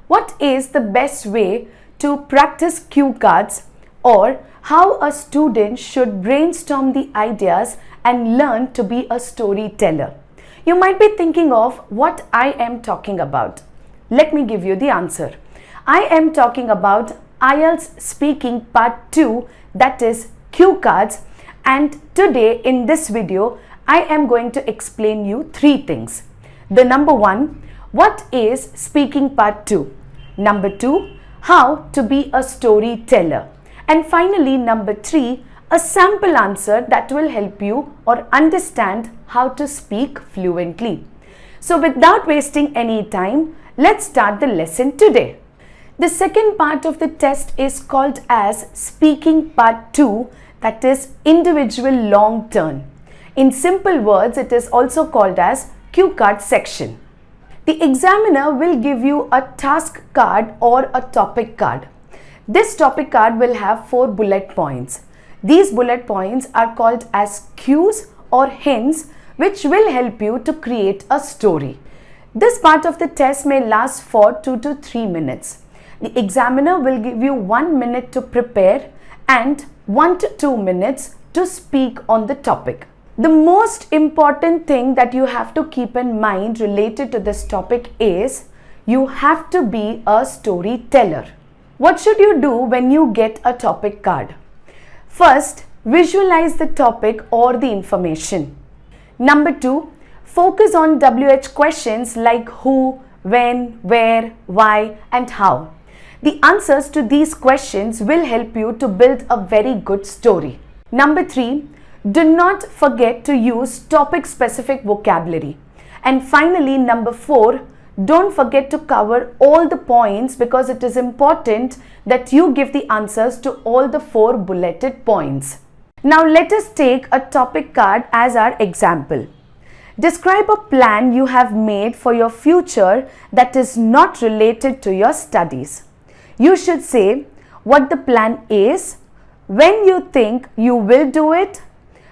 What is the best way to practice cue cards, or how a student should brainstorm the ideas and learn to be a storyteller? You might be thinking of what I am talking about. Let me give you the answer. I am talking about IELTS Speaking Part 2, that is cue cards, and today in this video I am going to explain you three things. The number one, what is Speaking Part 2? Number two, how to be a storyteller. And finally, number three, a sample answer that will help you or understand how to speak fluently. So without wasting any time, let's start the lesson today. The second part of the test is called as Speaking Part 2, that is individual long turn. In simple words, it is also called as cue card section. The examiner will give you a task card or a topic card. This topic card will have 4 bullet points. These bullet points are called as cues or hints, which will help you to create a story. This part of the test may last for 2 to 3 minutes. The examiner will give you 1 minute to prepare and 1 to 2 minutes to speak on the topic. The most important thing that you have to keep in mind related to this topic is you have to be a storyteller. What should you do when you get a topic card? First, visualize the topic or the information. Number two, focus on WH questions like who, when, where, why, and how. The answers to these questions will help you to build a very good story. Number three, do not forget to use topic-specific vocabulary. And finally, number four, don't forget to cover all the points because it is important that you give the answers to all the 4 bulleted points. Now let us take a topic card as our example. Describe a plan you have made for your future that is not related to your studies. You should say what the plan is, when you think you will do it,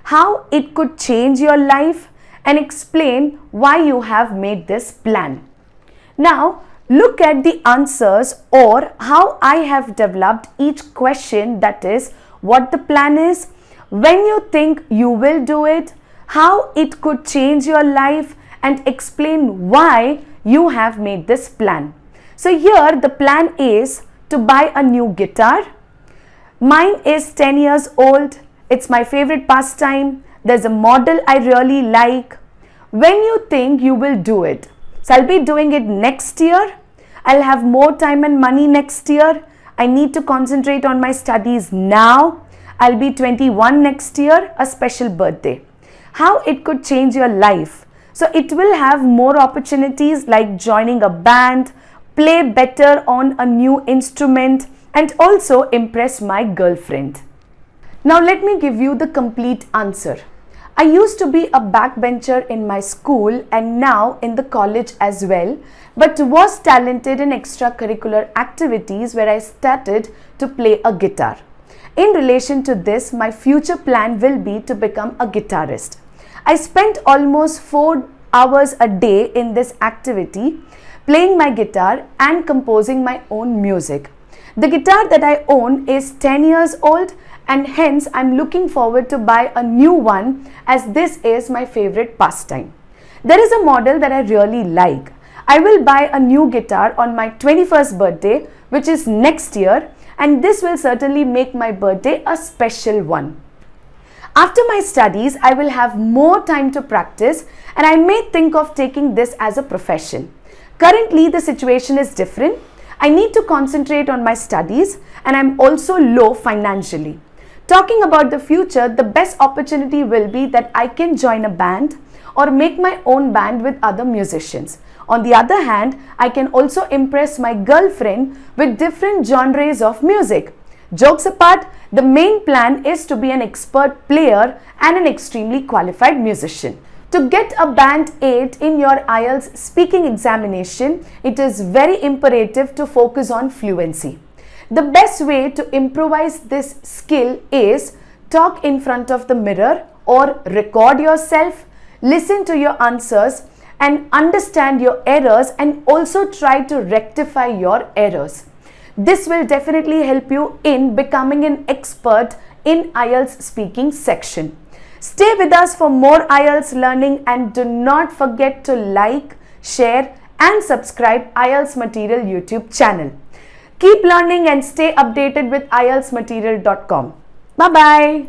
how it could change your life, and explain why you have made this plan. Now, look at the answers or how I have developed each question, that is, what the plan is, when you think you will do it, how it could change your life, and explain why you have made this plan. So here the plan is to buy a new guitar. Mine is 10 years old. It's my favorite pastime. There's a model I really like. When you think you will do it. So I'll be doing it next year. I'll have more time and money next year. I need to concentrate on my studies now. I'll be 21 next year, a special birthday. How it could change your life. So it will have more opportunities like joining a band, play better on a new instrument, and also impress my girlfriend. Now let me give you the complete answer. I used to be a backbencher in my school and now in the college as well, but was talented in extracurricular activities where I started to play a guitar. In relation to this, my future plan will be to become a guitarist. I spent almost 4 hours a day in this activity, playing my guitar and composing my own music. The guitar that I own is 10 years old, and hence I'm looking forward to buy a new one as this is my favorite pastime. There is a model that I really like. I will buy a new guitar on my 21st birthday, which is next year, and this will certainly make my birthday a special one. After my studies, I will have more time to practice and I may think of taking this as a profession. Currently, the situation is different. I need to concentrate on my studies and I'm also low financially. Talking about the future, the best opportunity will be that I can join a band or make my own band with other musicians. On the other hand, I can also impress my girlfriend with different genres of music. Jokes apart, the main plan is to be an expert player and an extremely qualified musician. To get a band 8 in your IELTS speaking examination, it is very imperative to focus on fluency. The best way to improvise this skill is talk in front of the mirror or record yourself, listen to your answers and understand your errors and also try to rectify your errors. This will definitely help you in becoming an expert in IELTS speaking section. Stay with us for more IELTS learning and do not forget to like, share and subscribe IELTS Material YouTube channel. Keep learning and stay updated with IELTSmaterial.com. Bye-bye.